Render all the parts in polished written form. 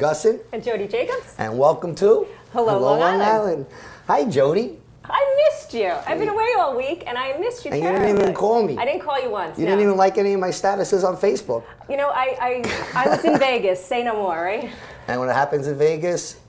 Gussin. And Jodi Jacobs. And welcome to Hello, Long Island. Hi, Jodi. I missed you. I've been away all week, and I missed you And terribly. you didn't even call me. I didn't call you once. You didn't even like any of my statuses on Facebook. You know, I was in Vegas. Say no more, right? And when it happens in Vegas,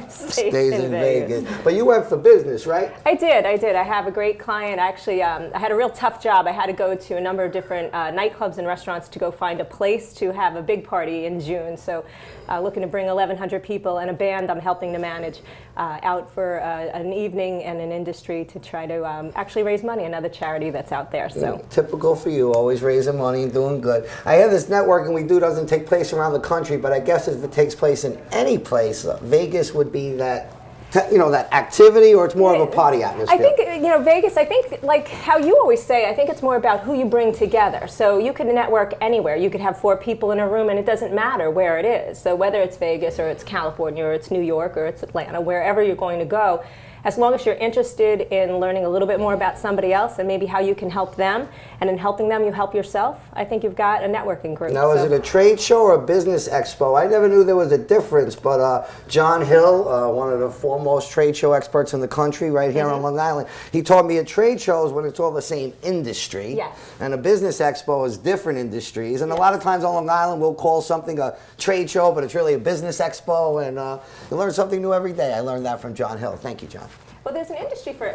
stays in Vegas. But you went for business, right? I did. I have a great client. Actually, I had a real tough job. I had to go to a number of different nightclubs and restaurants to go find a place to have a big party in June. So looking to bring 1,100 people and a band I'm helping to manage out for an evening and an industry to try to actually raise money, another charity that's out there. So typical for you, always raising money and doing good. I hear this networking we do doesn't take place around the country, but I guess if it takes place in any place, Vegas would be that, that activity, or it's more of a party atmosphere? I think, Vegas, I think, like how you always say, I think it's more about who you bring together. So you can network anywhere. You could have 4 people in a room and it doesn't matter where it is. So whether it's Vegas or it's California or it's New York or it's Atlanta, wherever you're going to go, as long as you're interested in learning a little bit more about somebody else and maybe how you can help them, and in helping them you help yourself, I think you've got a networking group. Now, is it a trade show or a business expo? I never knew there was a difference, but John Hill, one of the foremost trade show experts in the country right here on Long Island, he told me a trade show is when it's all the same industry, yes, and a business expo is different industries, and a lot of times on Long Island we'll call something a trade show, but it's really a business expo, and you learn something new every day. I learned that from John Hill. Thank you, John. Well, there's an industry for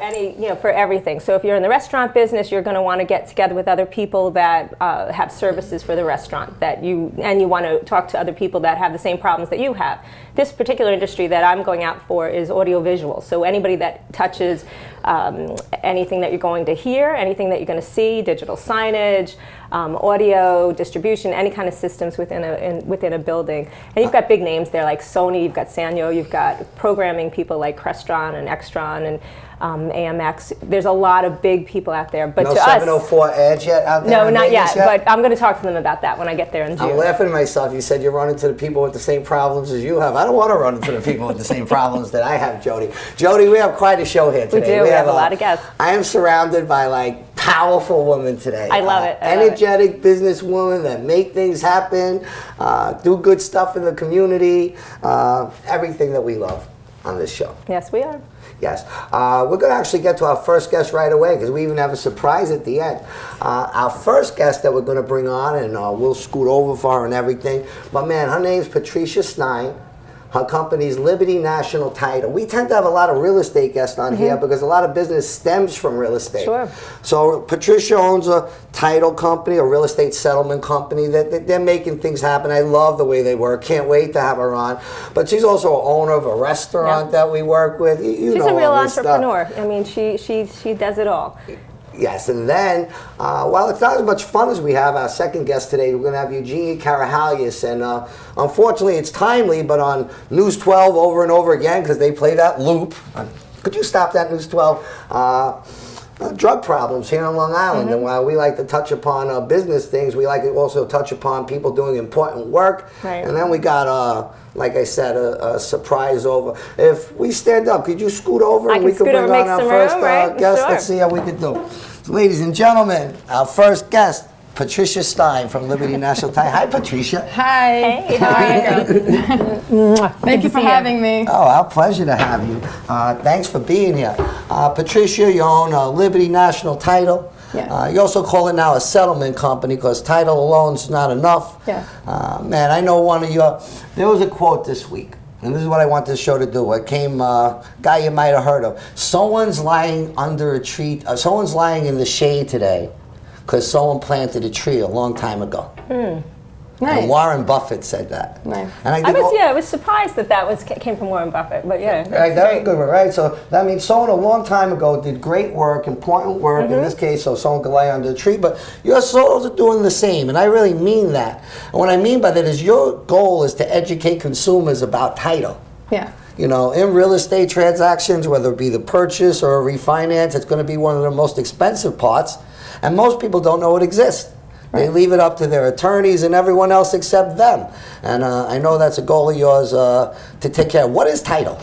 for everything. So if you're in the restaurant business, you're going to want to get together with other people that have services for the restaurant and you want to talk to other people that have the same problems that you have. This particular industry that I'm going out for is audiovisual. So anybody that touches anything that you're going to hear, anything that you're going to see, digital signage, audio, distribution, any kind of systems within a building. And you've got big names there like Sony, you've got Sanyo, you've got programming people like Crestron and Extron and AMX. There's a lot of big people out there. But no to 704 Edge yet out there? No, not yet, but I'm going to talk to them about that when I get there in June. I'm laughing at myself. You said you run into the people with the same problems as you have. I don't want to run into the people with the same problems that I have, Jodi. Jodi, we have quite a show here today. We have a lot of guests. I am surrounded by powerful women today. I love it. Energetic businesswomen that make things happen, do good stuff in the community, everything that we love on this show. Yes, we are. Yes. We're going to actually get to our first guest right away because we even have a surprise at the end. Our first guest that we're going to bring on, and we'll scoot over for her and everything, but man, her name's Patricia Stein. Her company's Liberty National Title. We tend to have a lot of real estate guests on here because a lot of business stems from real estate. Sure. So Patricia owns a title company, a real estate settlement company. They're making things happen. I love the way they work. Can't wait to have her on. But she's also an owner of a restaurant that we work with. You she's know a real all this entrepreneur. stuff. I mean, she does it all. Yes, and then, while it's not as much fun as we have, our second guest today, we're going to have Eugenia Karahalias, and unfortunately it's timely, but on News 12 over and over again, because they play that loop. Could you stop that, News 12? Drug problems here on Long Island, and while we like to touch upon business things, we like to also touch upon people doing important work, and then we got like I said, a surprise over. If we stand up, could you scoot over and we can bring on our first guest? Sure. Let's see how we can do. So, ladies and gentlemen, our first guest, Patricia Stein from Liberty National Title. Hi, Patricia. Hi. Hey, how are you? Thank you for having me. Oh, our pleasure to have you. Thanks for being here. Patricia, you own Liberty National Title. Yes. You also call it now a settlement company because title alone is not enough. Yes. Man, I know there was a quote this week, and this is what I want this show to do. It came, guy you might have heard of. Someone's lying under a tree, someone's lying in the shade today because someone planted a tree a long time ago. Nice. And Warren Buffett said that. Nice. And I was surprised that came from Warren Buffett, but yeah. Right, that's a good one, right? So that means someone a long time ago did great work, important work, in this case, so someone could lie under a tree, but you're sort of doing the same, and I really mean that. And what I mean by that is your goal is to educate consumers about title. Yeah. You know, in real estate transactions, whether it be the purchase or a refinance, it's going to be one of the most expensive parts, and most people don't know it exists. They leave it up to their attorneys and everyone else except them. And I know that's a goal of yours to take care of. What is title?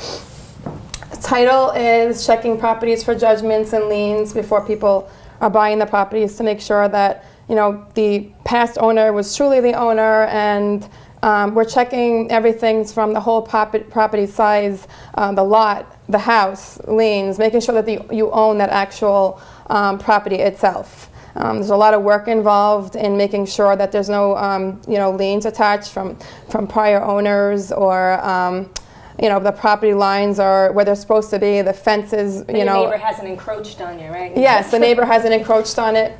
Title is checking properties for judgments and liens before people are buying the properties to make sure that, you know, the past owner was truly the owner and We're checking everything from the whole property size, the lot, the house, liens, making sure that you own that actual property itself. There's a lot of work involved in making sure that there's no liens attached from prior owners, or the property lines are where they're supposed to be, the fences, The neighbor hasn't encroached on you, right? Yes, the neighbor hasn't encroached on it.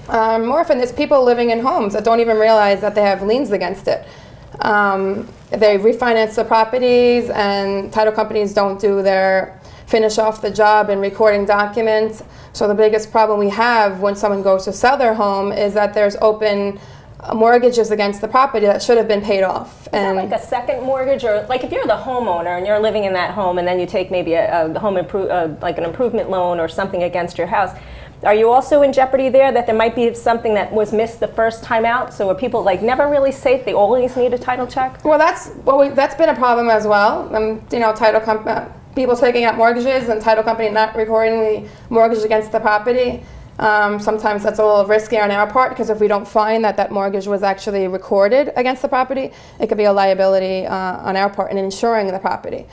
More often, there's people living in homes that don't even realize that they have liens against it. They refinance the properties, and title companies don't finish off the job in recording documents. So the biggest problem we have when someone goes to sell their home is that there's open mortgages against the property that should have been paid off. Is that like a second mortgage, or like if you're the homeowner and you're living in that home, and then you take maybe like an improvement loan or something against your house? Are you also in jeopardy there, that there might be something that was missed the first time out? So are people like never really safe? They always need a title check? Well, that's been a problem as well. People taking out mortgages and title company not recording the mortgage against the property. Sometimes that's a little risky on our part, because if we don't find that mortgage was actually recorded against the property, it could be a liability on our part in insuring the property.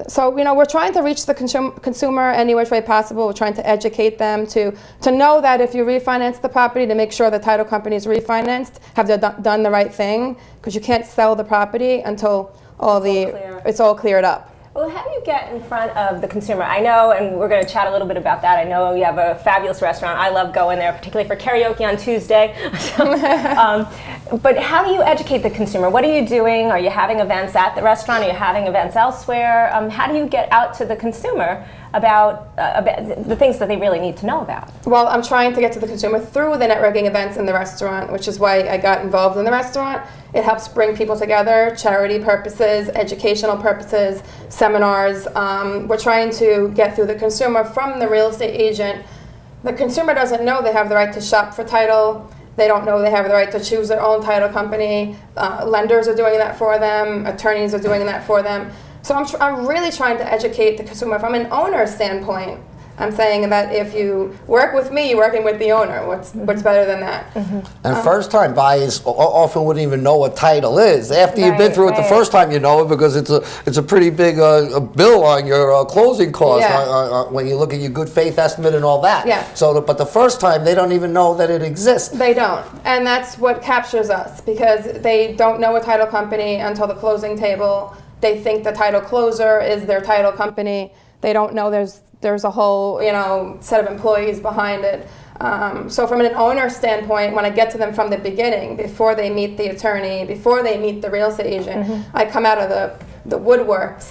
So we're trying to reach the consumer any which way possible. We're trying to educate them to know that if you refinance the property, to make sure the title company is refinanced, have they done the right thing, because you can't sell the property until it's all cleared up. Well, how do you get in front of the consumer? I know, and we're going to chat a little bit about that. I know you have a fabulous restaurant. I love going there, particularly for karaoke on Tuesday. But how do you educate the consumer? What are you doing? Are you having events at the restaurant? Are you having events elsewhere? How do you get out to the consumer about the things that they really need to know about? Well, I'm trying to get to the consumer through the networking events in the restaurant, which is why I got involved in the restaurant. It helps bring people together, charity purposes, educational purposes, seminars. We're trying to get through the consumer from the real estate agent. The consumer doesn't know they have the right to shop for title. They don't know they have the right to choose their own title company. Lenders are doing that for them. Attorneys are doing that for them. So I'm really trying to educate the consumer from an owner standpoint. I'm saying that if you work with me, you're working with the owner. What's better than that? Mm-hmm. And first-time buyers often wouldn't even know what title is. After you've been through it the first time, you know it, because it's a pretty big bill on your closing costs when you look at your good faith estimate and all that. Yeah. So, but the first time, they don't even know that it exists. They don't, and that's what captures us, because they don't know a title company until the closing table. They think the title closer is their title company. They don't know there's a whole set of employees behind it. So from an owner standpoint, when I get to them from the beginning, before they meet the attorney, before they meet the real estate agent, I come out of the woodworks.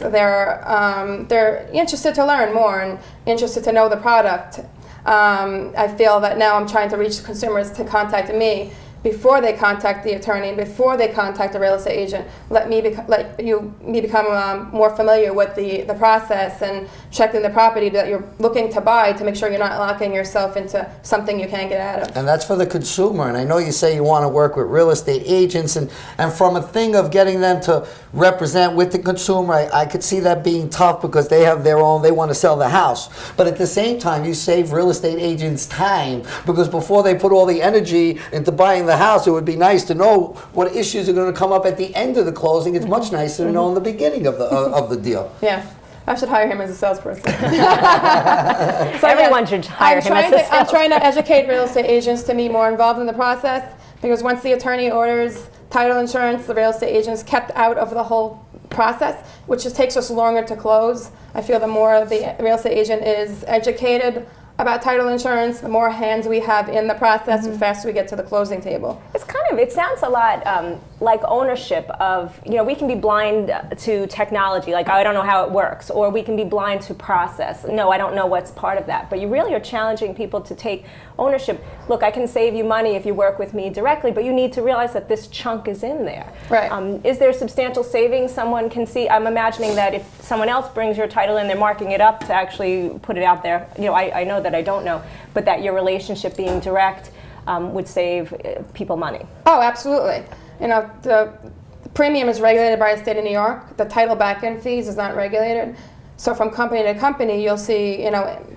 They're interested to learn more and interested to know the product. I feel that now I'm trying to reach consumers to contact me before they contact the attorney, before they contact the real estate agent. Let me become more familiar with the process and checking the property that you're looking to buy, to make sure you're not locking yourself into something you can't get out of. And that's for the consumer. And I know you say you want to work with real estate agents, and from a thing of getting them to represent with the consumer, I could see that being tough, because they have their own, they want to sell the house. But at the same time, you save real estate agents time, because before they put all the energy into buying the house, it would be nice to know what issues are going to come up at the end of the closing. It's much nicer to know in the beginning of the deal. Yes. I should hire him as a salesperson. So everyone should hire him as a salesperson. I'm trying to educate real estate agents to be more involved in the process, because once the attorney orders title insurance, the real estate agent is kept out of the whole process, which just takes us longer to close. I feel the more the real estate agent is educated about title insurance, the more hands we have in the process, the faster we get to the closing table. It sounds a lot like ownership of, we can be blind to technology, like I don't know how it works, or we can be blind to process. No, I don't know what's part of that. But you really are challenging people to take ownership. Look, I can save you money if you work with me directly, but you need to realize that this chunk is in there. Right. Is there substantial savings someone can see? I'm imagining that if someone else brings your title in, they're marking it up to actually put it out there. I know that I don't know, but that your relationship being direct would save people money. Oh, absolutely. The premium is regulated by the state of New York. The title back-end fees is not regulated. So from company to company, you'll see,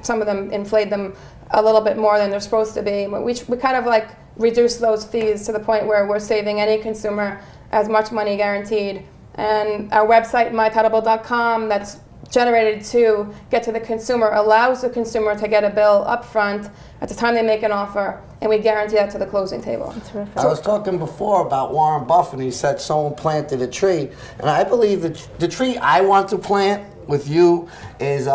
some of them inflate them a little bit more than they're supposed to be. We kind of reduce those fees to the point where we're saving any consumer as much money guaranteed. And our website, mytitlebill.com, that's generated to get to the consumer, allows the consumer to get a bill up front at the time they make an offer, and we guarantee that to the closing table. Terrific. I was talking before about Warren Buffett, and he said someone planted a tree. And I believe that the tree I want to plant with you is,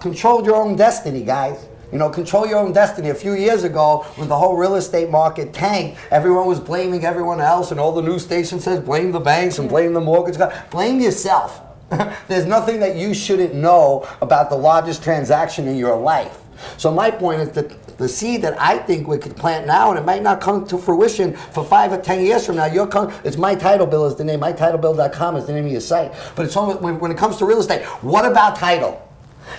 control your own destiny, guys. Control your own destiny. A few years ago, when the whole real estate market tanked, everyone was blaming everyone else, and all the news stations said blame the banks and blame the mortgage guy. Blame yourself. There's nothing that you shouldn't know about the largest transaction in your life. So my point is that the seed that I think we could plant now, and it might not come to fruition for 5 or 10 years from now, it's My Title Bill is the name, mytitlebill.com is the name of your site. But it's when it comes to real estate, what about title?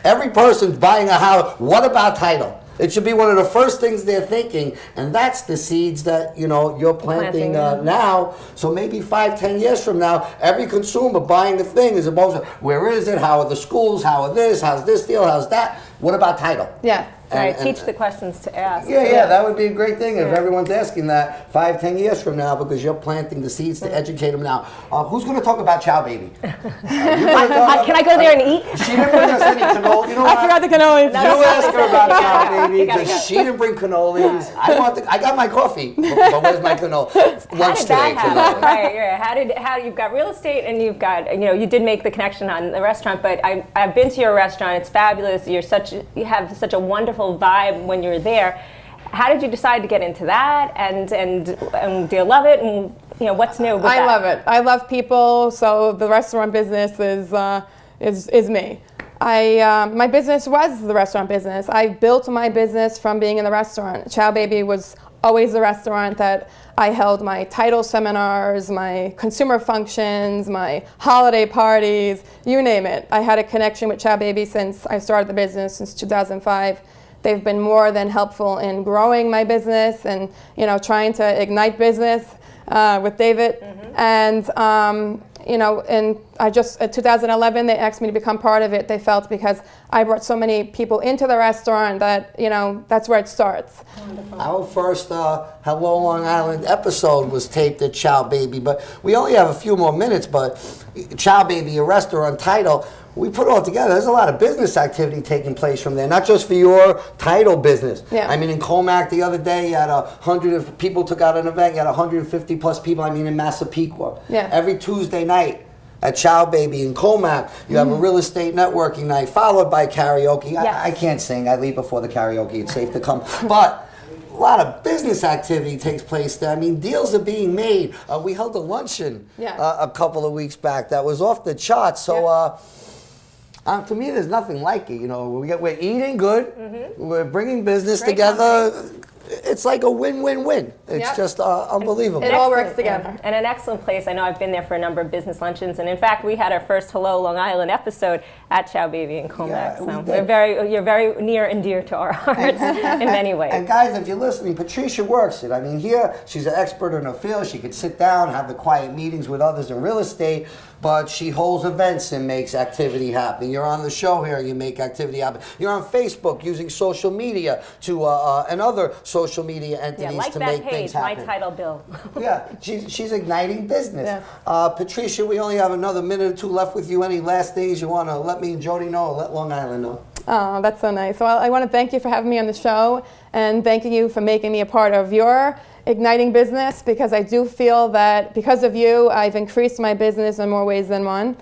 Every person's buying a house, what about title? It should be one of the first things they're thinking, and that's the seeds that you're planting now. So maybe 5, 10 years from now, every consumer buying the thing is about where is it? How are the schools? How are this? How's this deal? How's that? What about title? Yeah. Right, teach the questions to ask. Yeah, that would be a great thing if everyone's asking that 5, 10 years from now, because you're planting the seeds to educate them now. Who's going to talk about Chow Baby? Can I go there and eat? She didn't bring us any cannoli. You know what? I forgot the cannolis. You ask her about Chow Baby, because she didn't bring cannolis. I got my coffee, but where's my cannoli? Lunch today, cannoli. Right. How you've got real estate, and you've got, you did make the connection on the restaurant, but I've been to your restaurant. It's fabulous. You have such a wonderful vibe when you're there. How did you decide to get into that, and do you love it, and what's new with that? I love it. I love people, so the restaurant business is me. My business was the restaurant business. I built my business from being in the restaurant. Chow Baby was always the restaurant that I held my title seminars, my consumer functions, my holiday parties, you name it. I had a connection with Chow Baby since I started the business, since 2005. They've been more than helpful in growing my business and trying to ignite business with David. And in 2011 they asked me to become part of it. They felt because I brought so many people into the restaurant that that's where it starts. Wonderful. Our first Helloooo Long Island episode was taped at Chow Baby, but we only have a few more minutes. But Chow Baby, a restaurant title, we put it all together. There's a lot of business activity taking place from there, not just for your title business. Yeah. I mean, in Comac the other day, you had 100 people took out an event. You had 150 plus people. In Massapequa. Yeah. Every Tuesday night at Chow Baby in Comac, you have a real estate networking night followed by karaoke. Yes. I can't sing. I leave before the karaoke. It's safe to come, but a lot of business activity takes place there. Deals are being made. We held a luncheon a couple of weeks back that was off the charts. So. To me, there's nothing like it. We're eating good. We're bringing business together. Company. It's like a win-win-win. It's just unbelievable. It all works together. And an excellent place. I know I've been there for a number of business luncheons, and in fact, we had our first Helloooo Long Island episode at Chow Baby in Comac. Yeah, so you're very near and dear to our hearts in many ways. And guys, if you're listening, Patricia works it. Here, she's an expert in her field. She could sit down, have the quiet meetings with others in real estate, but she holds events and makes activity happen. You're on the show here, you make activity happen. You're on Facebook using social media and other social media entities to make things happen. My Title Bill. Yeah, she's igniting business. Yes. Patricia, we only have another minute or two left with you. Any last things you want to let me and Jodi know, or let Long Island know? Oh, that's so nice. Well, I want to thank you for having me on the show, and thanking you for making me a part of your igniting business, because I do feel that because of you, I've increased my business in more ways than one.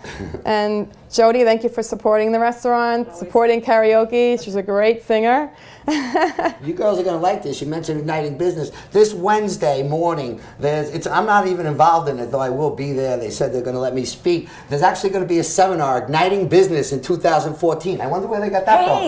And Jodi, thank you for supporting the restaurant, supporting karaoke. She's a great singer. You girls are going to like this. You mentioned igniting business. This Wednesday morning, I'm not even involved in it, though I will be there. They said they're going to let me speak. There's actually going to be a seminar, Igniting Business in 2014. I wonder where they got that from.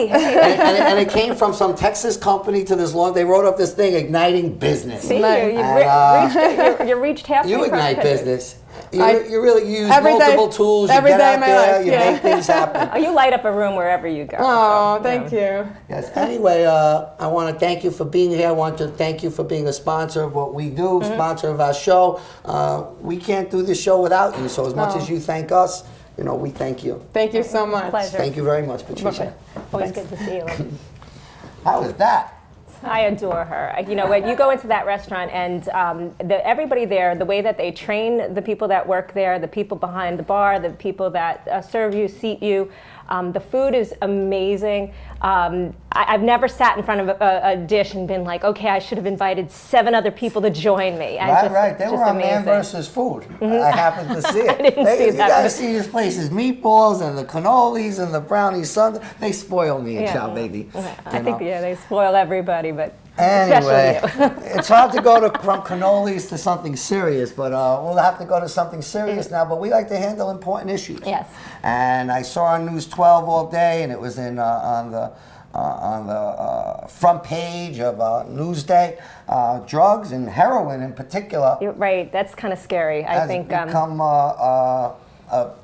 And it came from some Texas company to this long. They wrote up this thing, Igniting Business. See, you reached halfway. You ignite business. You use every multiple day, tools. You every get day out of my there. life, You make things happen. Oh, you light up a room wherever you go. Oh, thank you. Yes. Anyway, I want to thank you for being here. I want to thank you for being a sponsor of what we do, sponsor of our show. We can't do this show without you. So as much as you thank us, we thank you. Thank you so much. Pleasure. Thank you very much, Patricia. Always good to see you. How was that? I adore her. You know, when you go into that restaurant and everybody there, the way that they train the people that work there, the people behind the bar, the people that serve you, seat you, the food is amazing. I've never sat in front of a dish and been like, okay, I should have invited 7 other people to join me. Right. They were on Man versus Food. I happened to see it. I didn't see you that. gotta see these places: meatballs and the cannolis and the brownie sundaes. They spoil me and Chow Baby. I think they spoil everybody, but anyway, especially you. it's hard to go from cannolis to something serious, but we'll have to go to something serious now. But we like to handle important issues. Yes. And I saw on News 12 all day, and it was on the front page of Newsday, drugs and heroin in particular. You're right. That's kind of scary. I think become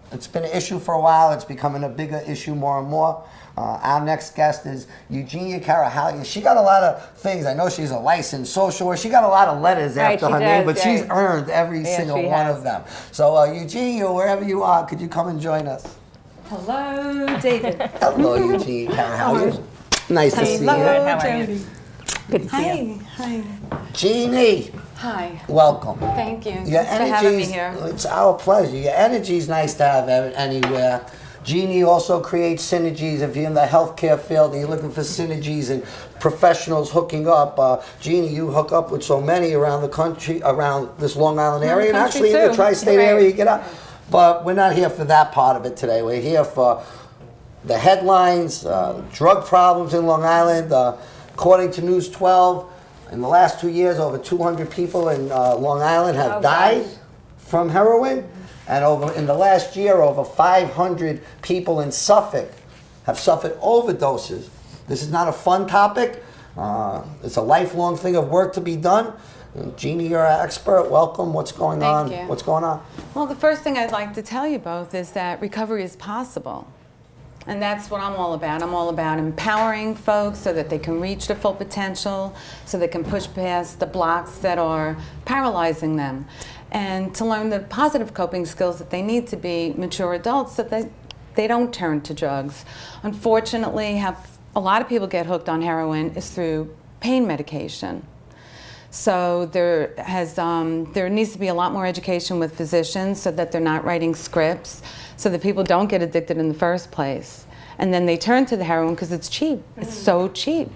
it's been an issue for a while. It's becoming a bigger issue more and more. Our next guest is Eugenia Karahalias. She got a lot of things. I know she's a licensed social worker. She got a lot of letters after her name, but she's earned every single one of them. So Eugenia, wherever you are, could you come and join us? Hello, David. Hello, Eugenia Karahalias. Nice to see you. Hello, How are you? Jodi. Good to see you. Hi. Jeannie, Hi. welcome. Thank you. Your Thanks for having me energy's- here. It's our pleasure. Your energy's nice to have anywhere. Jeannie also creates synergies. If you're in the healthcare field and you're looking for synergies and professionals hooking up, Jeannie, you hook up with so many around the country, around this Long Island area, and country actually in the too. tri-state Right. area, you get out. But we're not here for that part of it today. We're here for the headlines, drug problems in Long Island. According to News 12, in the last 2 years, over 200 people in Long Island have died from heroin. And in the last year, over 500 people in Suffolk have suffered overdoses. This is not a fun topic. It's a lifelong thing of work to be done. Jeannie, you're our expert. Welcome. What's going on? Thank you. What's going on? Well, the first thing I'd like to tell you both is that recovery is possible. And that's what I'm all about. I'm all about empowering folks so that they can reach their full potential, so they can push past the blocks that are paralyzing them, and to learn the positive coping skills that they need to be mature adults so that they don't turn to drugs. Unfortunately, how a lot of people get hooked on heroin is through pain medication. So there needs to be a lot more education with physicians so that they're not writing scripts, so that people don't get addicted in the first place. And then they turn to the heroin because it's cheap. It's so cheap.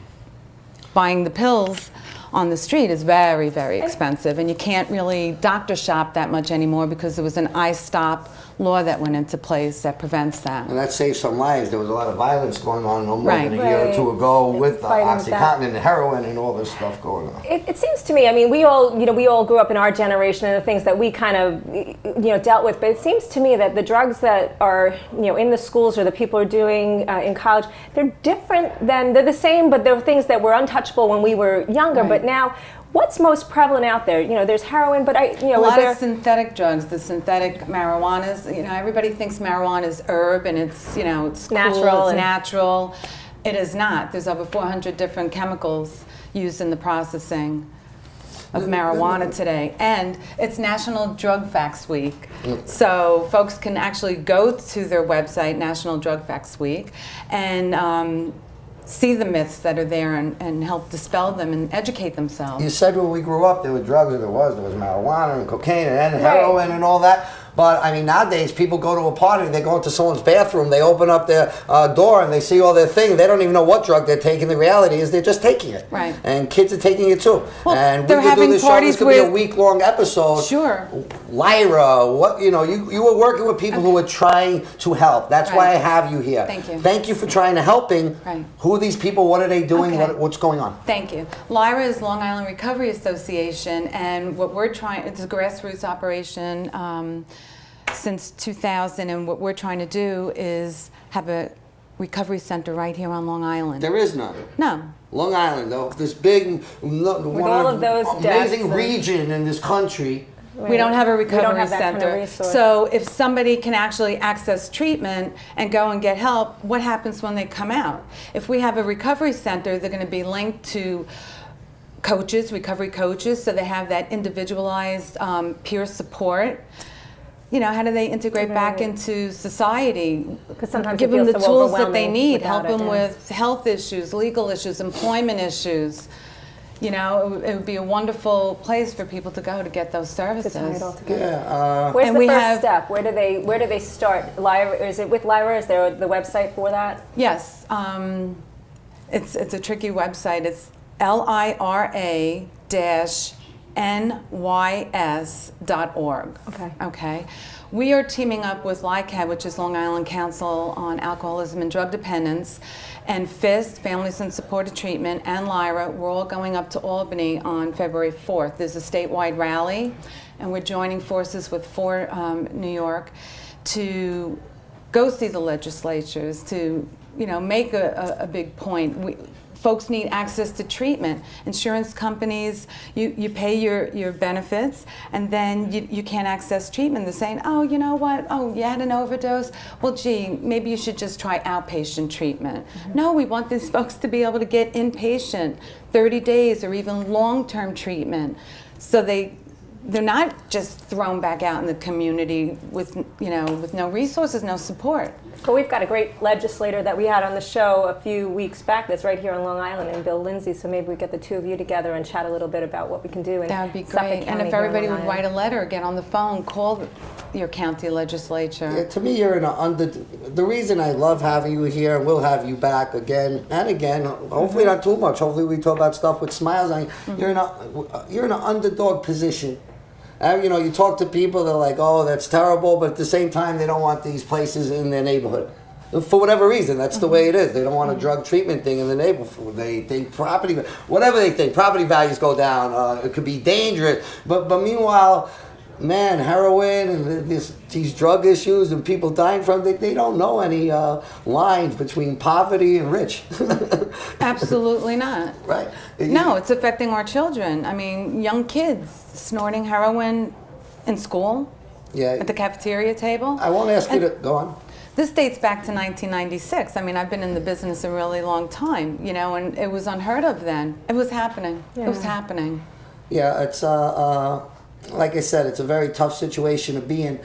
Buying the pills on the street is very, very expensive, and you can't really doctor shop that much anymore because there was an I-STOP law that went into place that prevents that. And that saved some lives. There was a lot of violence going on no more Right. than a year or two ago with Fighting OxyContin and heroin and all this stuff going on. It seems to me, I mean, we all grew up in our generation and the things that we kind of, dealt with. But it seems to me that the drugs that are, in the schools or the people are doing in college, they're they're the same, but they're things that were untouchable when we were younger. Right. But now, what's most prevalent out there? There's heroin, but a lot of synthetic drugs, the synthetic marijuanas. Everybody thinks marijuana is herb and it's it's natural. Cool, it's natural. It is not. There's over 400 different chemicals used in the processing of marijuana today, and it's National Drug Facts Week. So folks can actually go to their website, National Drug Facts Week, and see the myths that are there and help dispel them and educate themselves. You said when we grew up there were drugs, there was marijuana and cocaine and heroin and all that. But I mean, nowadays people go to a party, they go into someone's bathroom, they open up their door and they see all their things. They don't even know what drug they're taking. The reality is they're just taking it. Right. And kids are taking it too. Well, and we they're could do having this show. parties This could be a with- week-long episode. Sure. Lyra, you were working with people who were trying to help. That's why I Right. have you here. Thank you. Thank you for trying to helping. Right. Who are these people? What are they doing? Okay. What's going on? Thank you. LIRA is Long Island Recovery Association, and what we're trying, it's a grassroots operation since 2000, and what we're trying to do is have a recovery center right here on Long Island. There is none. No. Long Island, though, this big, all of those deaths amazing and- region in this country. We don't have a recovery have that kind of center. resource. So if somebody can actually access treatment and go and get help, what happens when they come out? If we have a recovery center, they're going to be linked to coaches, recovery coaches, so they have that individualized peer support. How do they integrate back into society? Because sometimes give it them feels the so tools that they overwhelming need, without help it, them yeah. with health issues, legal issues, employment issues. You know, it would be a wonderful place for people to go to get those services. Yeah. Where's And the we first have- step? Where do they start? Lyra, is it with Lyra? Is there the website for that? Yes, it's a tricky website. It's LIRA-NYS.org. Okay. We are teaming up with LICAD, which is Long Island Council on Alcoholism and Drug Dependence, and FIST, Families in Supported Treatment, and Lyra. We're all going up to Albany on February 4th. There's a statewide rally, and we're joining forces with New York to go see the legislatures, to make a big point. Folks need access to treatment. Insurance companies, you pay your benefits, and then you can't access treatment. They're saying, oh, you know what? Oh, you had an overdose? Well, gee, maybe you should just try outpatient treatment. No, we want these folks to be able to get inpatient, 30 days or even long-term treatment. So they're not just thrown back out in the community with no resources, no support. Well, we've got a great legislator that we had on the show a few weeks back that's right here on Long Island, and Bill Lindsay, so maybe we get the two of you together and chat a little bit about what we can do in That would be Suffolk great. And County if here on everybody Long would write Island. a letter, get on the phone, call your county legislature. Yeah, to me, you're in the reason I love having you here, and we'll have you back again and again. Hopefully not too much. Hopefully we talk about stuff with smiles on you. You're in an underdog position. You talk to people, they're like, oh, that's terrible, but at the same time, they don't want these places in their neighborhood. For whatever reason, that's the way it is. They don't want a drug treatment thing in the neighborhood. They think whatever they think, property values go down. It could be dangerous. But meanwhile, man, heroin and these drug issues and people dying from it, they don't know any lines between poverty and rich. Absolutely not. Right. No, it's affecting our children. I mean, young kids snorting heroin in school, Yeah. at the cafeteria table. I won't ask you to go on. This dates back to 1996. I mean, I've been in the business a really long time, and it was unheard of then. It was happening. It was happening. Yeah, it's like I said, it's a very tough situation to be in.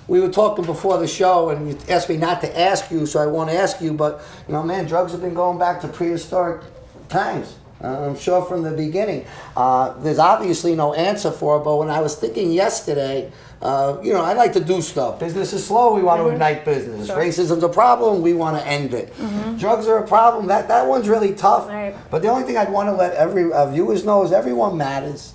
We were talking before the show, and you asked me not to ask you, so I won't ask you. But man, drugs have been going back to prehistoric times. I'm sure from the beginning. There's obviously no answer for it. But when I was thinking yesterday, I like to do stuff. Business is slow. We want to ignite business. Sure. Racism's a problem. We want to end it. Drugs are a problem. That one's really tough. Right. But the only thing I'd want to let every viewers know is everyone matters.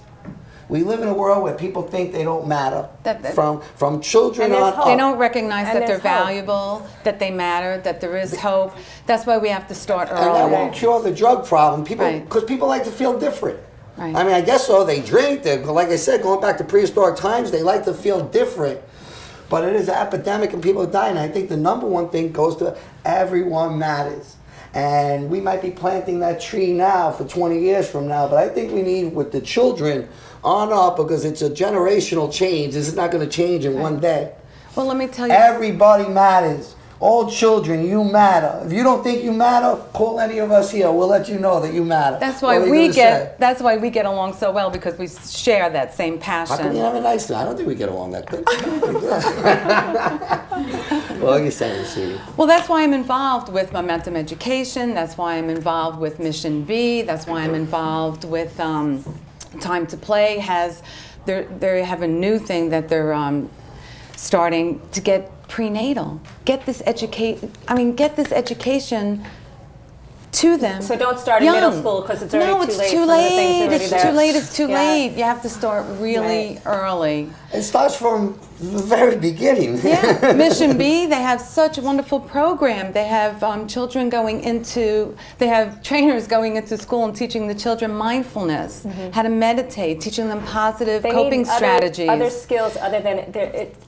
We live in a world where people think they don't matter. From children on up. They don't recrecognize And that they're there's hope. valuable, that they matter, that there is hope. That's why we have to start early. And that won't cure the drug problem. Right. Because people like to feel different. Right. I mean, I guess so. They drink. Like I said, going back to prehistoric times, they like to feel different. But it is an epidemic and people are dying. I think the number one thing goes to everyone matters. And we might be planting that tree now for 20 years from now. But I think we need, with the children on up, because it's a generational change. This is not going to change in one day. Well, let me tell you. Everybody matters. All children, you matter. If you don't think you matter, call any of us here. We'll let you know that you matter. That's why That's why we get along so well, because we share that same passion. How come you have a nice thing? I don't think we get along that good. Well, you're saying, sweetie. Well, that's why I'm involved with Momentum Education. That's why I'm involved with Mission B. That's why I'm involved with Time to Play. They have a new thing that they're starting to get prenatal. Get this education to them. So don't start in young. middle school because it's already too late. It's too Some of the things late. already It's there. too late. It's too Yeah. late. You have to start really early. It starts from the very beginning. Yeah, Mission B, they have such a wonderful program. They have they have trainers going into school and teaching the children mindfulness, how to meditate, teaching them positive They coping need strategies. other skills other than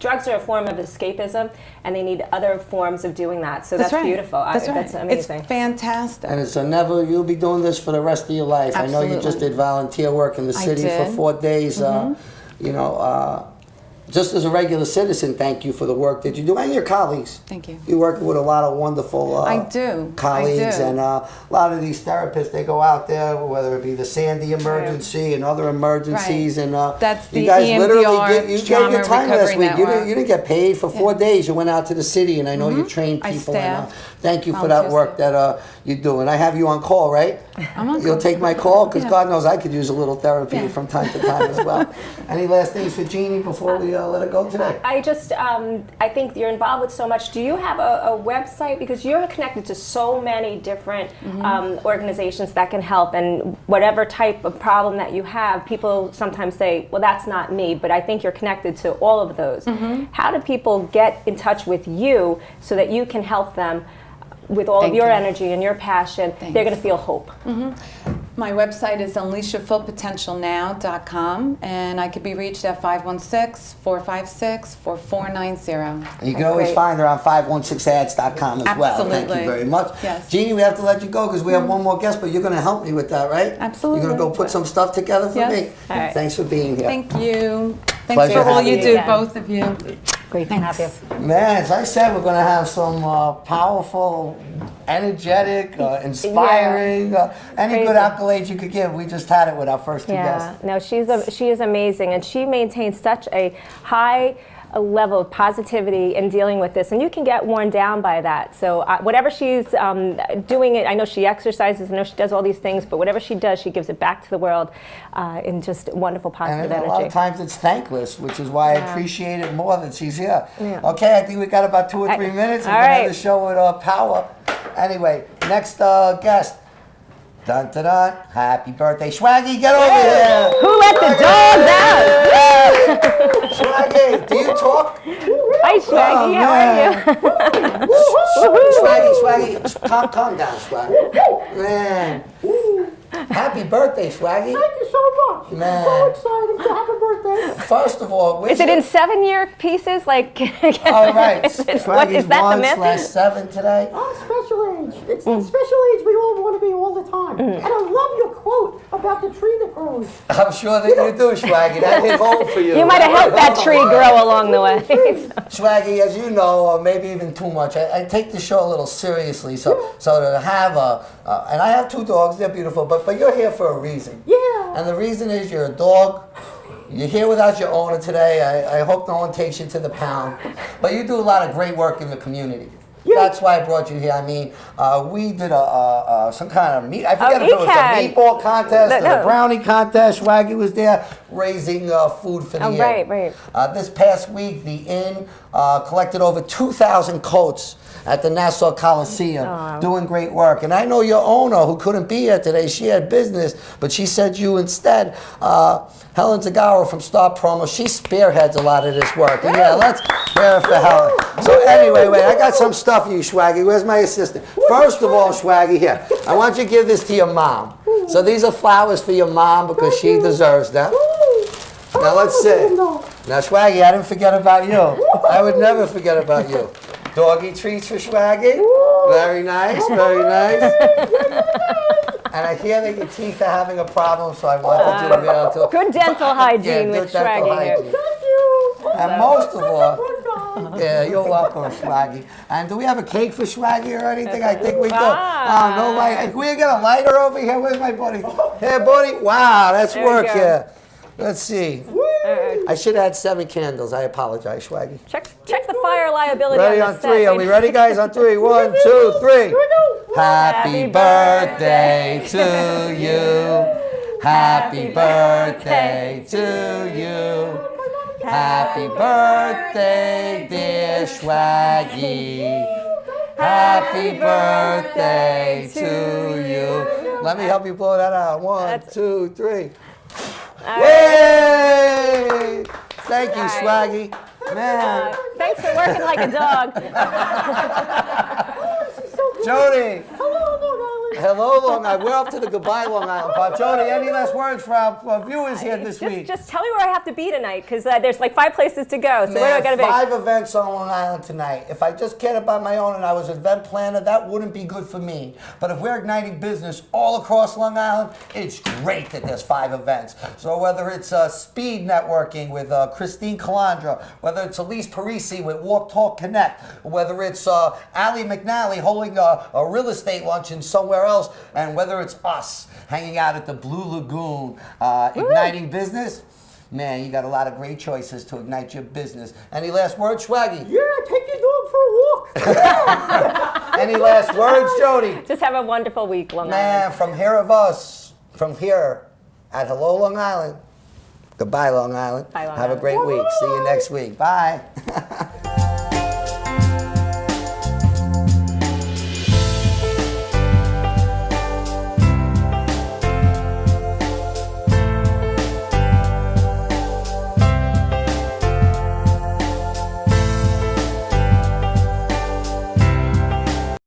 drugs are a form of escapism, and they need other forms of doing that. So that's right. beautiful. That's right. That's amazing. It's fantastic. And it's you'll be doing this for the rest of your life. I know you just Absolutely. did volunteer work in the city for did. 4 days. just as a regular citizen, thank you for the work that you do and your colleagues. Thank you. You work with a lot of wonderful I do. colleagues, I do. and a lot of these therapists, they go out there, whether it be the Sandy emergency and other emergencies, Right. and That's you the guys literally EMDR you gave Trauma your time last Recovery week. You Network. didn't get paid for 4 days. You went out to the city, and I know you trained I people. staffed. Thank you for that Volunteer work that you do. And I have you on call, right? I'm on You'll call. take my call, because Yeah. God knows I could use a little therapy Yeah. from time to time as well. Any last things for Jeannie before we let her go today? I just, I think you're involved with so much. Do you have a website? Because you're connected to so many different organizations that can help, and whatever type of problem that you have, people sometimes say, well, that's not me, but I think you're connected to all of those. How do people get in touch with you so that you can help them with all of Thank your you. energy and your passion? Thanks. They're going to feel hope. My website is unleashyourfullpotentialnow.com, and I could be reached at 516-456-4490. And you can always Great. find her on 516ads.com as well. Thank you Absolutely. very much. Yes. Jeannie, we have to let you go because we have one more guest, but you're going to help me with that, right? Absolutely. You're going to go put some stuff together for Yes. me? All right. Thanks for being here. Thank you. Thanks Pleasure for all having you you do, again. both of you. Great to have you. Man, as I said, we're going to have some powerful, energetic, inspiring, any Crazy. good accolades you could give. We just had it with our first two Yeah, guests. no, she is amazing, and she maintains such a high level of positivity in dealing with this, and you can get worn down by that. So whatever she's doing, I know she exercises, I know she does all these things, but whatever she does, she gives it back to the world in just wonderful positive And a lot energy. of times it's thankless, which is why I appreciate it more that she's here. Yeah. Okay, I think we got about 2 or 3 minutes. We're all going to end right. the show with power. Anyway, next guest. Dun, dun, dun. Happy birthday, Swaggy. Get over here. Who let the dogs out? Swaggy, do you talk? Hi, Swaggy. How are you? Swaggy. Calm down, Swaggy. Man. Happy birthday, Swaggy. Thank you so much. Man. So excited to have a birthday. First of all, Is it in 7-year pieces? Like, all right. what, Swaggy's is that the myth? 1/7 today. I'm special age. It's the special age we all want to be all the time. And I love your quote about the tree that grows. I'm sure that you do, Swaggy. That hit home for you. You might have helped that tree grow along the way. Swaggy, as you know, or maybe even too much, I take the show a little seriously. So to have and I have 2 dogs, they're beautiful, but you're here for a reason. Yeah. And the reason is you're a dog. You're here without your owner today. I hope no one takes you to the pound. But you do a lot of great work in the community. Yeah. That's why I brought you here. I mean, we did some kind of meat. I forget if it was the ECAD. meatball contest or the No. brownie contest. Swaggy was there raising food for the inn. Right. This past week, the inn collected over 2,000 coats at the Nassau Coliseum, doing great work. And I know your owner, who couldn't be here today, she had business, but she said you instead. Helen Zagaro from Star Promo, she spearheads a lot of this work. And yeah, let's hear it for Helen. So anyway, wait, I got some stuff for you, Swaggy. Where's my assistant? First of all, Swaggy, here, I want you to give this to your mom. So these are flowers for your mom because she deserves them. Now let's see. Now, Swaggy, I didn't forget about you. I would never forget about you. Doggy treats for Swaggy. Very nice, very nice. And I hear that your teeth are having a problem, so I wanted you to be able to. Good dental hygiene good with dental Swaggy here. hygiene. Thank you. And most of all, yeah, you're welcome, Swaggy. And do we have a cake for Swaggy or anything? I think we do. Oh, no light. Can we get a lighter over here? Where's my buddy? Here, buddy. Wow, that's There we work go. here. Let's see. I should have had 7 candles. I apologize, Swaggy. Check the fire liability Ready on on the 3. Are we ready, guys? On 3. 1, 2, 3. Happy birthday to you. Happy birthday to you. Happy birthday, dear Swaggy. Happy birthday to you. Let me help you blow that out. 1, 2, 3. Yay! Thank you, Swaggy. Man. Thanks for working like a dog. Jodi. Hello, darling. Hello, Long Island. We're up to the goodbye, Long Island part. Jodi, any last words for our viewers here this week? Just tell me where I have to be tonight, because there's like 5 places to go. So where do I gotta be? 5 events on Long Island tonight. If I just cared about my own and I was an event planner, that wouldn't be good for me. But if we're igniting business all across Long Island, it's great that there's 5 events. So whether it's speed networking with Christine Calandra, whether it's Elise Parisi with Walk Talk Connect, whether it's Ali McNally holding a real estate luncheon somewhere else, and whether it's us hanging out at the Blue Lagoon, igniting business, man, you got a lot of great choices to ignite your business. Any last words, Swaggy? Yeah, take your dog for a walk. Any last words, Jodi? Just have a wonderful week, Long Man, Island. from here at Hello Long Island. Goodbye, Long Island. Bye, Long Have a Island. great week. See you next week. Bye.